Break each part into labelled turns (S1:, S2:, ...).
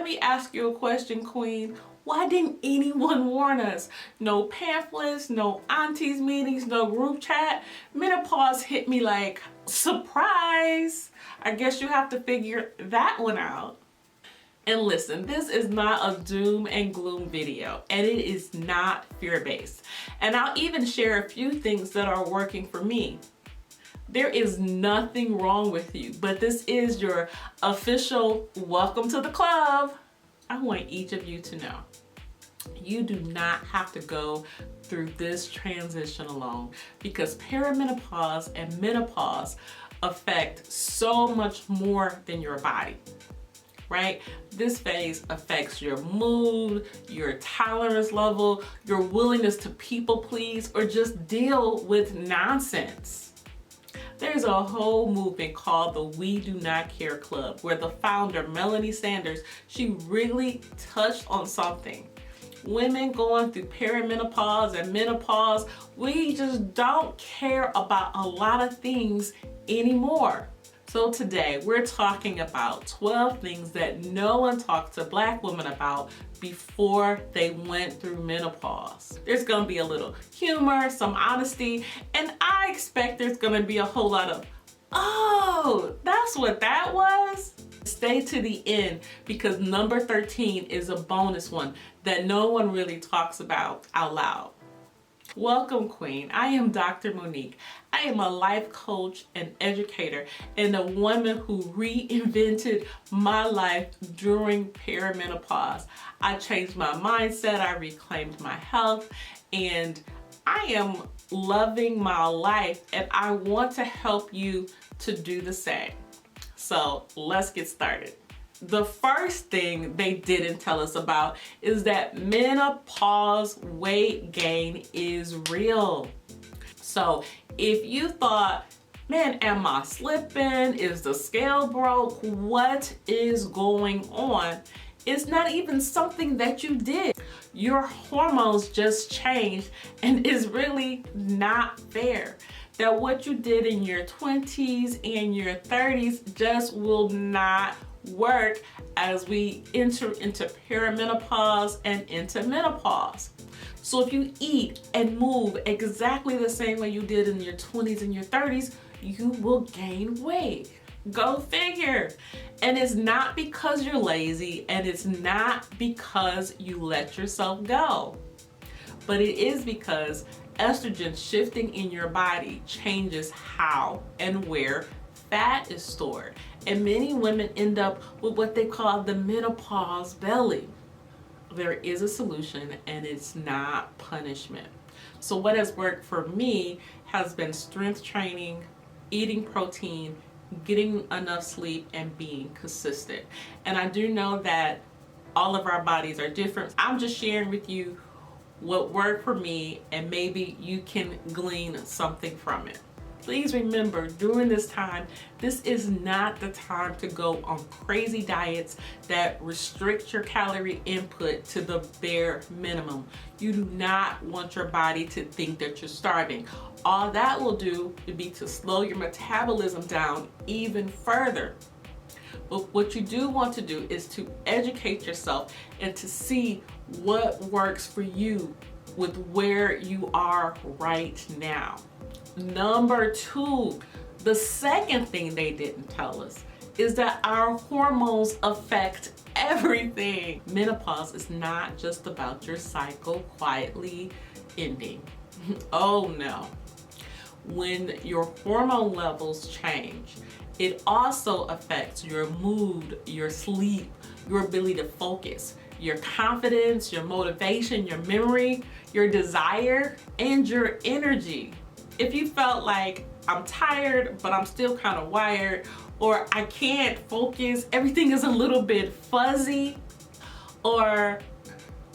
S1: me ask you a question, Queen. Why didn't anyone warn us? No pamphlets, no aunties meetings, no group chat. Menopause hit me like, surprise. I guess you have to figure that one out. And listen, this is not a doom and gloom video, and it is not fear-based. And I'll even share a few things that are working for me. There is nothing wrong with you, but this is your official welcome to the club. I want each of you to know, you do not have to go through this transition alone, because perimenopause and menopause affect so much more than your body, right? This phase affects your mood, your tolerance level, your willingness to people please, or just deal with nonsense. There's a whole movement called the We Do Not Care Club, where the founder, Melanie Sanders, she really touched on something. Women going through perimenopause and menopause, we just don't care about a lot of things anymore. So today we're talking about 12 things that no one talked to Black women about before they went through menopause. There's gonna be a little humor, some honesty, and I expect there's gonna be a whole lot of, oh, that's what that was? Stay to the end, because number 13 is a bonus one that no one really talks about out loud. Welcome, Queen. I am Dr. Monique. I am a life coach and educator, and a woman who reinvented my life during perimenopause. I changed my mindset, I reclaimed my health, and I am loving my life, and I want to help you to do the same. So let's get started. The first thing they didn't tell us about is that menopause weight gain is real. So if you thought, man, am I slipping? Is the scale broke? What is going on? It's not even something that you did. Your hormones just changed, and it's really not fair that what you did in your 20s and your 30s just will not work as we enter into perimenopause and into menopause. So if you eat and move exactly the same way you did in your 20s and your 30s, you will gain weight. Go figure. And it's not because you're lazy, and it's not because you let yourself go, but it is because estrogen shifting in your body changes how and where fat is stored. And many women end up with what they call the menopause belly. There is a solution, and it's not punishment. So what has worked for me has been strength training, eating protein, getting enough sleep, and being consistent. And I do know that all of our bodies are different. I'm just sharing with you what worked for me, and maybe you can glean something from it. Please remember, during this time, this is not the time to go on crazy diets that restrict your calorie input to the bare minimum. You do not want your body to think that you're starving. All that will do would be to slow your metabolism down even further. But what you do want to do is to educate yourself and to see what works for you with where you are right now. Number 2, the second thing they didn't tell us is that our hormones affect everything. Menopause is not just about your cycle quietly ending. Oh no. When your hormone levels change, it also affects your mood, your sleep, your ability to focus, your confidence, your motivation, your memory, your desire, and your energy. If you felt like, I'm tired, but I'm still kind of wired, or I can't focus, everything is a little bit fuzzy, or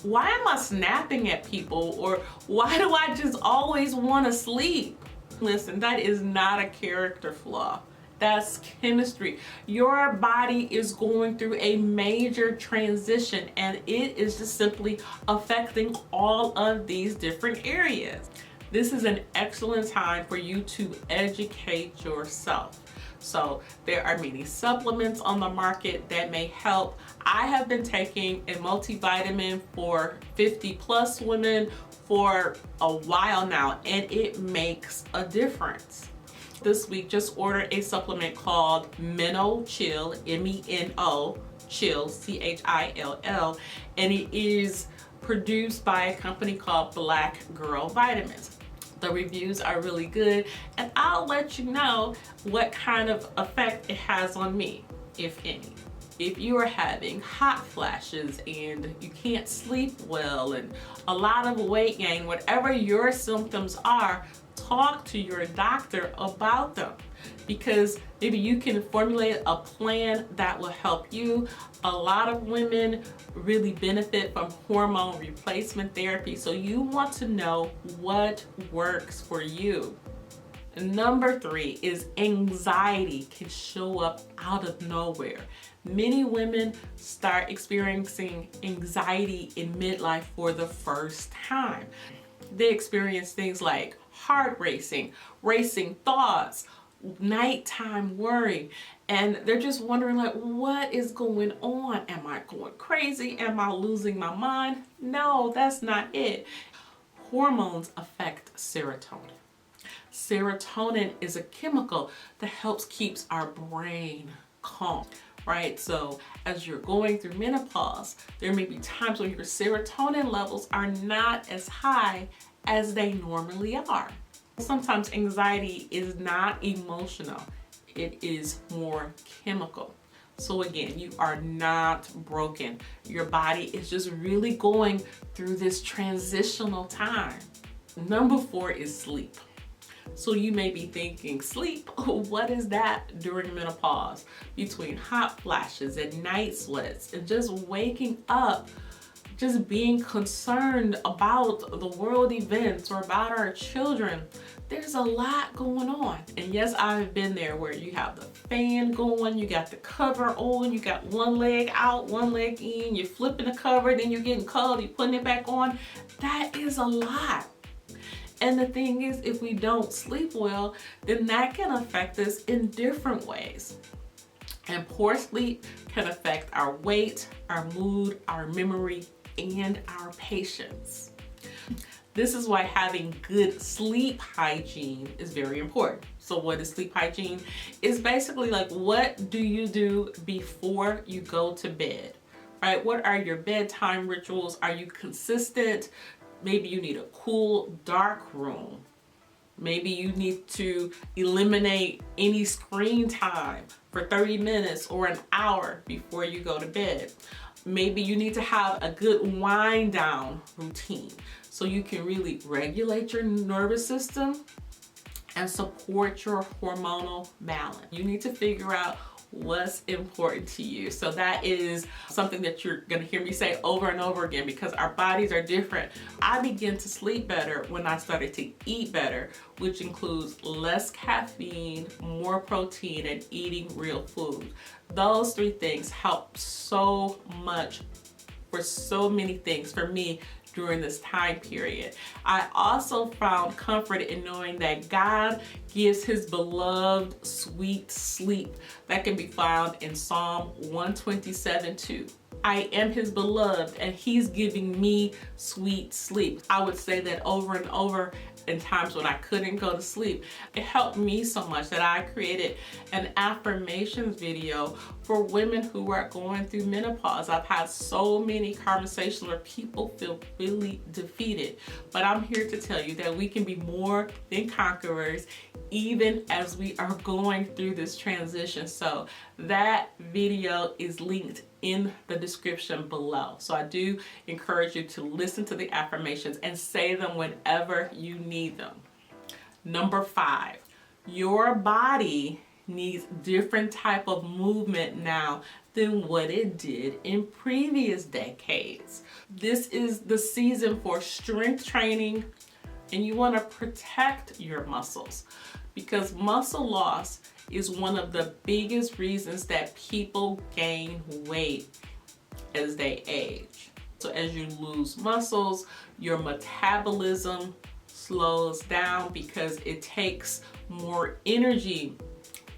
S1: why am I snapping at people, or why do I just always want to sleep? Listen, that is not a character flaw. That's chemistry. Your body is going through a major transition, and it is just simply affecting all of these different areas. This is an excellent time for you to educate yourself. So there are many supplements on the market that may help. I have been taking a multivitamin for 50 plus women for a while now, and it makes a difference. This week, just ordered a supplement called Meno Chill, M-E-N-O, Chill, C-H-I-L-L, and it is produced by a company called Black Girl Vitamins. The reviews are really good, and I'll let you know what kind of effect it has on me, if any. If you are having hot flashes and you can't sleep well and a lot of weight gain, whatever your symptoms are, talk to your doctor about them, because maybe you can formulate a plan that will help you. A lot of women really benefit from hormone replacement therapy, so you want to know what works for you. Number 3 is anxiety can show up out of nowhere. Many women start experiencing anxiety in midlife for the first time. They experience things like heart racing, racing thoughts, nighttime worry, and they're just wondering, like, what is going on? Am I going crazy? Am I losing my mind? No, that's not it. Hormones affect serotonin. Serotonin is a chemical that helps keeps our brain calm, right? So as you're going through menopause, there may be times when your serotonin levels are not as high as they normally are. Sometimes anxiety is not emotional, it is more chemical. So again, you are not broken. Your body is just really going through this transitional time. Number 4 is sleep. So you may be thinking, sleep, what is that during menopause? Between hot flashes and night sweats and just waking up, just being concerned about the world events or about our children, there's a lot going on. And yes, I've been there where you have the fan going, you got the cover on, you got one leg out, one leg in, you're flipping the cover, then you're getting cold, you're putting it back on. That is a lot. And the thing is, if we don't sleep well, then that can affect us in different ways. And poor sleep can affect our weight, our mood, our memory, and our patience. This is why having good sleep hygiene is very important. So what is sleep hygiene? It's basically like, what do you do before you go to bed, right? What are your bedtime rituals? Are you consistent? Maybe you need a cool, dark room. Maybe you need to eliminate any screen time for 30 minutes or an hour before you go to bed. Maybe you need to have a good wind down routine so you can really regulate your nervous system and support your hormonal balance. You need to figure out what's important to you. So that is something that you're gonna hear me say over and over again, because our bodies are different. I began to sleep better when I started to eat better, which includes less caffeine, more protein, and eating real food. Those 3 things help so much for so many things for me during this time period. I also found comfort in knowing that God gives his beloved sweet sleep that can be found in Psalm 127:2. I am his beloved and he's giving me sweet sleep. I would say that over and over in times when I couldn't go to sleep. It helped me so much that I created an affirmations video for women who are going through menopause. I've had so many conversations where people feel really defeated, but I'm here to tell you that we can be more than conquerors even as we are going through this transition. So that video is linked in the description below. So I do encourage you to listen to the affirmations and say them whenever you need them. Number 5, your body needs different type of movement now than what it did in previous decades. This is the season for strength training, and you want to protect your muscles, because muscle loss is one of the biggest reasons that people gain weight as they age. So as you lose muscles, your metabolism slows down because it takes more energy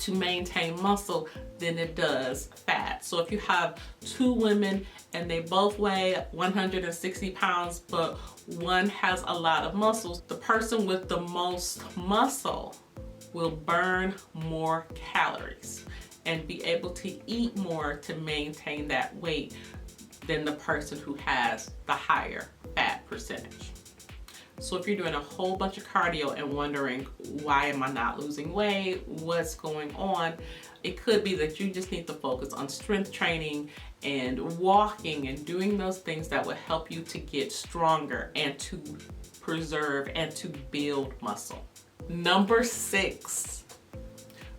S1: to maintain muscle than it does fat. So if you have two women and they both weigh 160 pounds, but one has a lot of muscles, the person with the most muscle will burn more calories and be able to eat more to maintain that weight than the person who has the higher fat percentage. So if you're doing a whole bunch of cardio and wondering, why am I not losing weight? What's going on? It could be that you just need to focus on strength training and walking and doing those things that will help you to get stronger and to preserve and to build muscle. Number 6,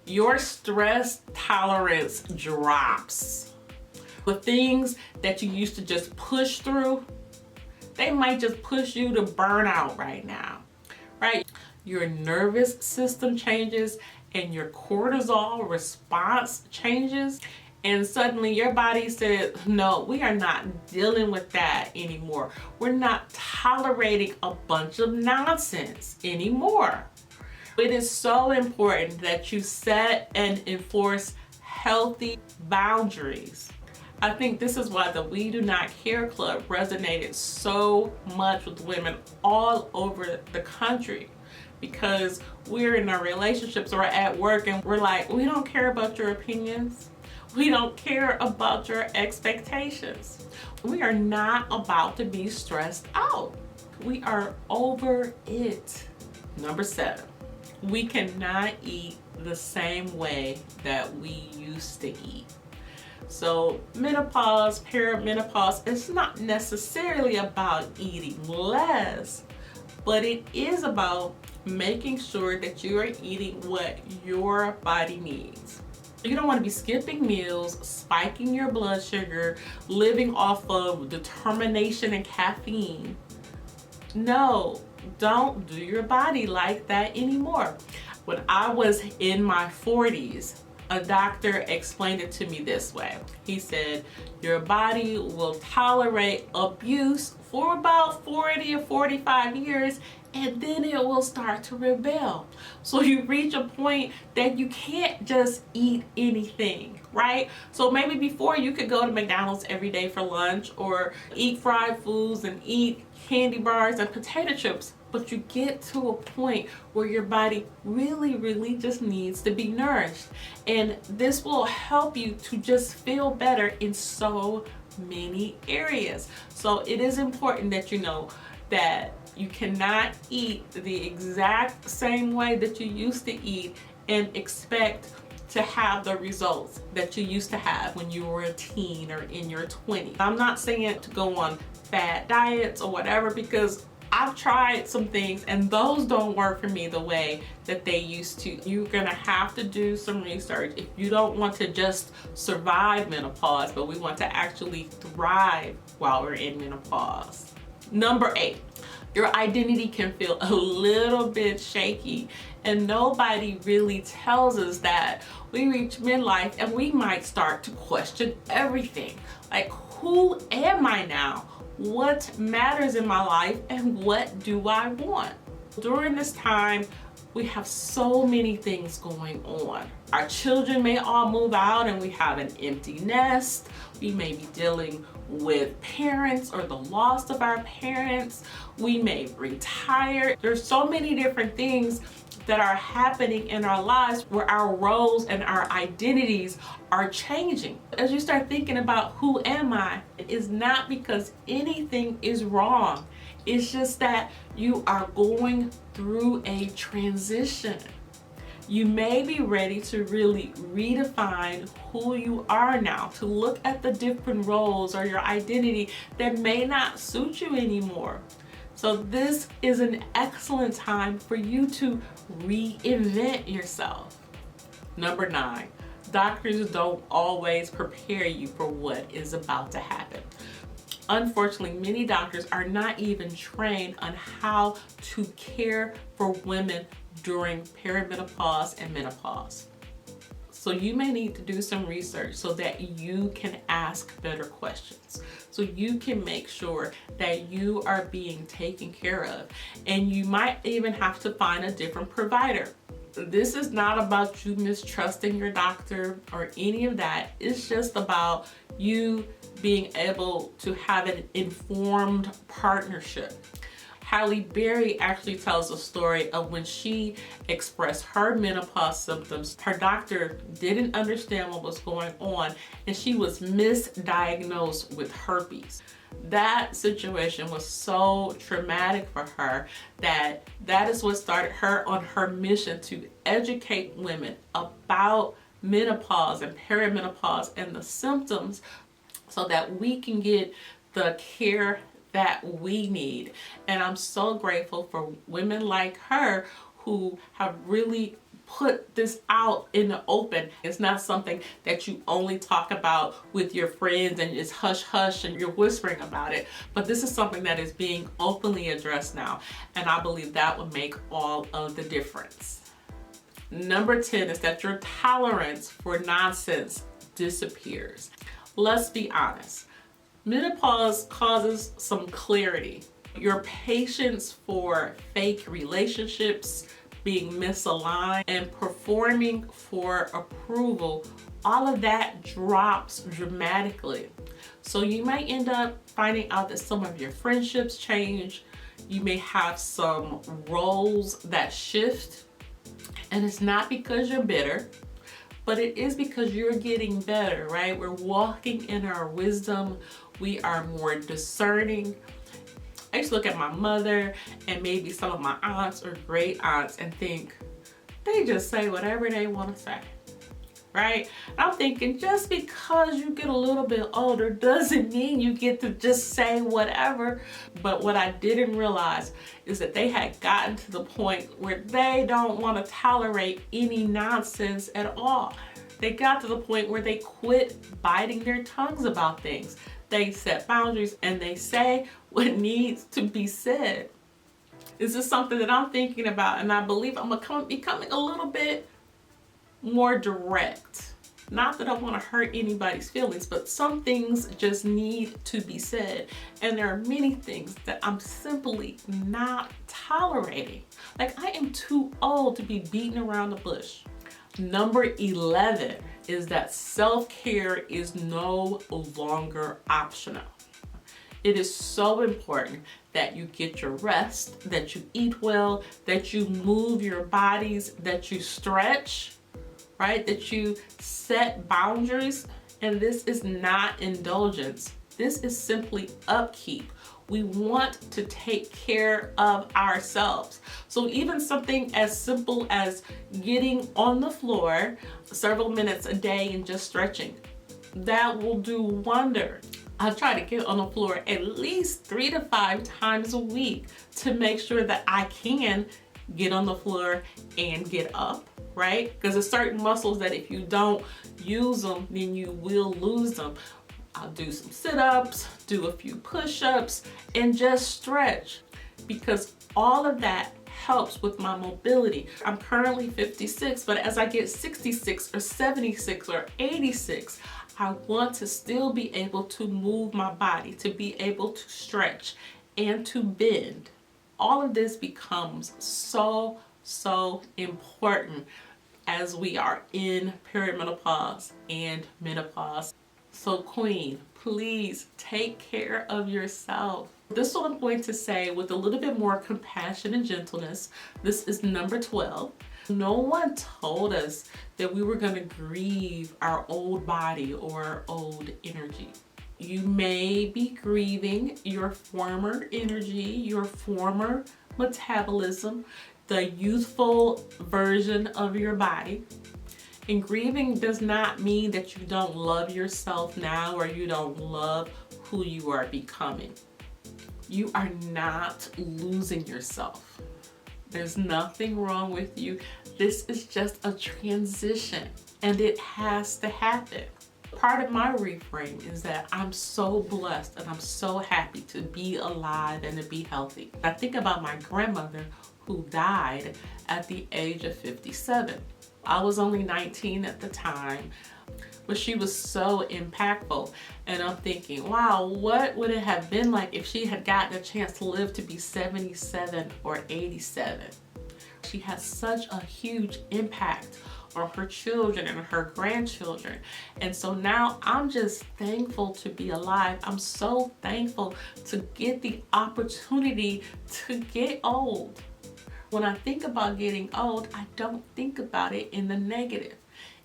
S1: your stress tolerance drops. The things that you used to just push through, they might just push you to burnout right now, right? Your nervous system changes and your cortisol response changes, and suddenly your body says, no, we are not dealing with that anymore. We're not tolerating a bunch of nonsense anymore. It is so important that you set and enforce healthy boundaries. I think this is why the We Do Not Care Club resonated so much with women all over the country, because we're in our relationships or at work and we're like, we don't care about your opinions. We don't care about your expectations. We are not about to be stressed out. We are over it. Number 7, we cannot eat the same way that we used to eat. So menopause, perimenopause, it's not necessarily about eating less, but it is about making sure that you are eating what your body needs. You don't want to be skipping meals, spiking your blood sugar, living off of determination and caffeine. No, don't do your body like that anymore. When I was in my 40s, a doctor explained it to me this way. He said, your body will tolerate abuse for about 40 or 45 years, and then it will start to rebel. So you reach a point that you can't just eat anything, right? So maybe before you could go to McDonald's every day for lunch or eat fried foods and eat candy bars and potato chips, but you get to a point where your body really just needs to be nourished. And this will help you to just feel better in so many areas. So it is important that you know that you cannot eat the exact same way that you used to eat and expect to have the results that you used to have when you were a teen or in your 20s. I'm not saying to go on fad diets or whatever, because I've tried some things and those don't work for me the way that they used to. You're gonna have to do some research if you don't want to just survive menopause, but we want to actually thrive while we're in menopause. Number 8, your identity can feel a little bit shaky, and nobody really tells us that. We reach midlife and we might start to question everything. Like, who am I now? What matters in my life and what do I want? During this time, we have so many things going on. Our children may all move out and we have an empty nest. We may be dealing with parents or the loss of our parents. We may retire. There's so many different things that are happening in our lives where our roles and our identities are changing. As you start thinking about who am I, it is not because anything is wrong. It's just that you are going through a transition. You may be ready to really redefine who you are now, to look at the different roles or your identity that may not suit you anymore. So this is an excellent time for you to reinvent yourself. Number 9, doctors don't always prepare you for what is about to happen. Unfortunately, many doctors are not even trained on how to care for women during perimenopause and menopause. So you may need to do some research so that you can ask better questions, so you can make sure that you are being taken care of. And you might even have to find a different provider. This is not about you mistrusting your doctor or any of that. It's just about you being able to have an informed partnership. Halle Berry actually tells a story of when she expressed her menopause symptoms. Her doctor didn't understand what was going on, and she was misdiagnosed with herpes. That situation was so traumatic for her that is what started her on her mission to educate women about menopause and perimenopause and the symptoms so that we can get the care that we need. And I'm so grateful for women like her who have really put this out in the open. It's not something that you only talk about with your friends and it's hush hush and you're whispering about it, but this is something that is being openly addressed now, and I believe that will make all of the difference. Number 10 is that your tolerance for nonsense disappears. Let's be honest. Menopause causes some clarity. Your patience for fake relationships, being misaligned, and performing for approval, all of that drops dramatically. So you may end up finding out that some of your friendships change. You may have some roles that shift, and it's not because you're bitter, but it is because you're getting better, right? We're walking in our wisdom. We are more discerning. I used to look at my mother and maybe some of my aunts or great aunts and think, they just say whatever they want to say, right? And I'm thinking, just because you get a little bit older doesn't mean you get to just say whatever. But what I didn't realize is that they had gotten to the point where they don't want to tolerate any nonsense at all. They got to the point where they quit biting their tongues about things. They set boundaries and they say what needs to be said. This is something that I'm thinking about, and I believe I'm becoming a little bit more direct. Not that I want to hurt anybody's feelings, but some things just need to be said. And there are many things that I'm simply not tolerating. Like, I am too old to be beating around the bush. Number 11 is that self-care is no longer optional. It is so important that you get your rest, that you eat well, that you move your bodies, that you stretch, right? That you set boundaries. And this is not indulgence. This is simply upkeep. We want to take care of ourselves. So even something as simple as getting on the floor several minutes a day and just stretching, that will do wonders. I try to get on the floor at least 3 to 5 times a week to make sure that I can get on the floor and get up, right? Because there's certain muscles that if you don't use them, then you will lose them. I'll do some sit-ups, do a few push-ups, and just stretch, because all of that helps with my mobility. I'm currently 56, but as I get 66 or 76 or 86, I want to still be able to move my body, to be able to stretch and to bend. All of this becomes so important as we are in perimenopause and menopause. So queen, please take care of yourself. This is what I'm going to say with a little bit more compassion and gentleness. This is number 12. No one told us that we were going to grieve our old body or our old energy. You may be grieving your former energy, your former metabolism, the youthful version of your body. And grieving does not mean that you don't love yourself now or you don't love who you are becoming. You are not losing yourself. There's nothing wrong with you. This is just a transition, and it has to happen. Part of my reframe is that I'm so blessed and I'm so happy to be alive and to be healthy. I think about my grandmother who died at the age of 57. I was only 19 at the time, but she was so impactful. And I'm thinking, wow, what would it have been like if she had gotten a chance to live to be 77 or 87, She has such a huge impact on her children and her grandchildren. And so now I'm just thankful to be alive. I'm so thankful to get the opportunity to get old. When I think about getting old, I don't think about it in the negative.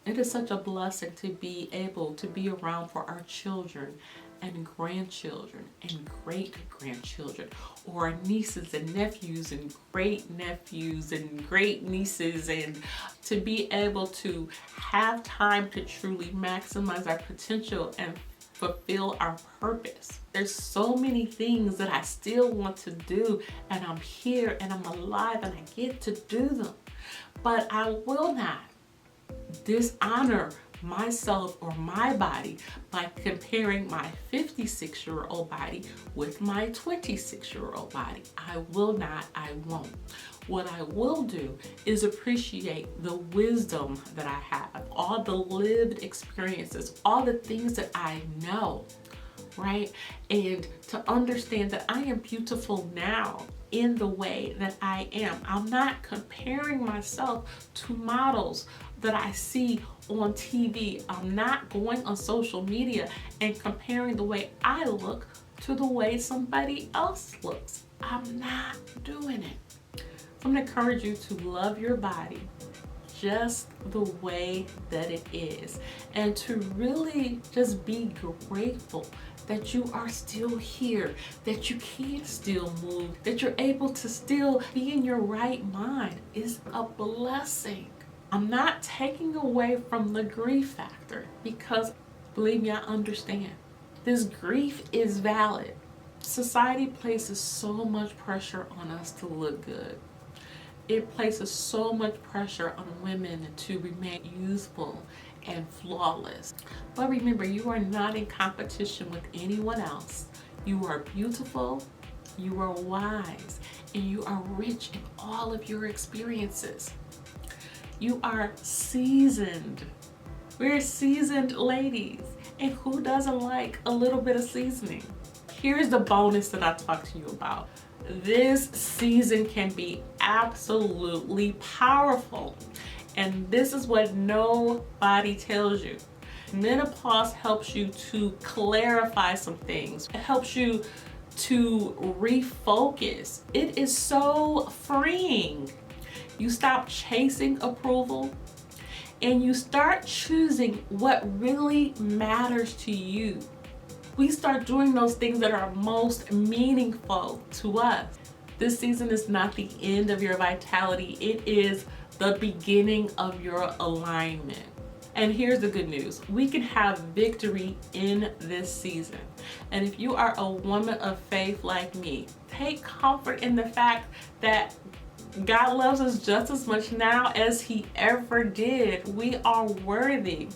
S1: It is such a blessing to be able to be around for our children and grandchildren and great-grandchildren, or our nieces and nephews and great-nephews and great-nieces, and to be able to have time to truly maximize our potential and fulfill our purpose. There's so many things that I still want to do, and I'm here and I'm alive and I get to do them. But I will not dishonor myself or my body by comparing my 56-year-old body with my 26-year-old body. I will not, I won't. What I will do is appreciate the wisdom that I have, all the lived experiences, all the things that I know, right? And to understand that I am beautiful now in the way that I am. I'm not comparing myself to models that I see on TV. I'm not going on social media and comparing the way I look to the way somebody else looks. I'm not doing it. So I'm gonna encourage you to love your body just the way that it is, and to really just be grateful that you are still here, that you can still move, that you're able to still be in your right mind is a blessing. I'm not taking away from the grief factor, because believe me, I understand. This grief is valid. Society places so much pressure on us to look good. It places so much pressure on women to remain youthful and flawless. But remember, you are not in competition with anyone else. You are beautiful, you are wise, and you are rich in all of your experiences. You are seasoned. We're seasoned ladies. And who doesn't like a little bit of seasoning? Here's the bonus that I talked to you about. This season can be absolutely powerful. And this is what nobody tells you. Menopause helps you to clarify some things. It helps you to refocus. It is so freeing. You stop chasing approval and you start choosing what really matters to you. We start doing those things that are most meaningful to us. This season is not the end of your vitality. It is the beginning of your alignment. And here's the good news. We can have victory in this season. And if you are a woman of faith like me, take comfort in the fact that God loves us just as much now as He ever did. We are worthy.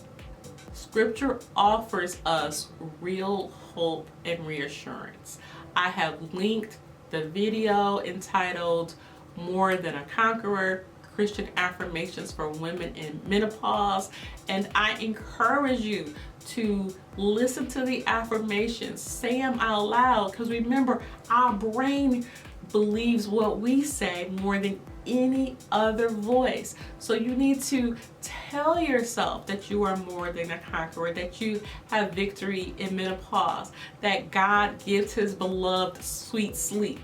S1: Scripture offers us real hope and reassurance. I have linked the video entitled More Than a Conqueror, Christian Affirmations for Women in Menopause, and I encourage you to listen to the affirmations, say them out loud, because remember, our brain believes what we say more than any other voice. So you need to tell yourself that you are more than a conqueror, that you have victory in menopause, that God gives His beloved sweet sleep.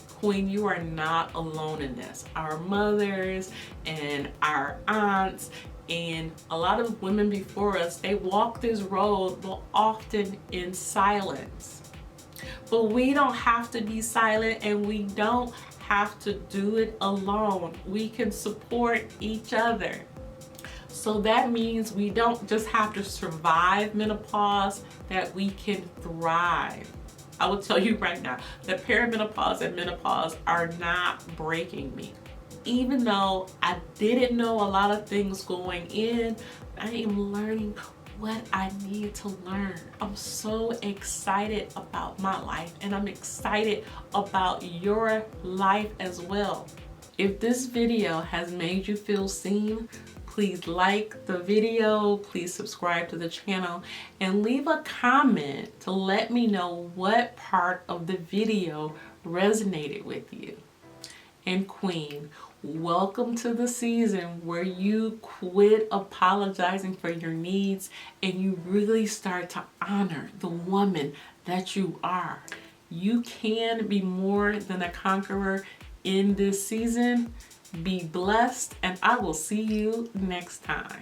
S1: Queen, you are not alone in this. Our mothers and our aunts and a lot of women before us, they walk this road, but often in silence. But we don't have to be silent, and we don't have to do it alone. We can support each other. So that means we don't just have to survive menopause, that we can thrive. I will tell you right now that perimenopause and menopause are not breaking me. Even though I didn't know a lot of things going in, I am learning what I need to learn. I'm so excited about my life, and I'm excited about your life as well. If this video has made you feel seen, please like the video, please subscribe to the channel, and leave a comment to let me know what part of the video resonated with you. And Queen, Welcome to the season where you quit apologizing for your needs and you really start to honor the woman that you are. You can be more than a conqueror in this season. Be blessed, and I will see you next time.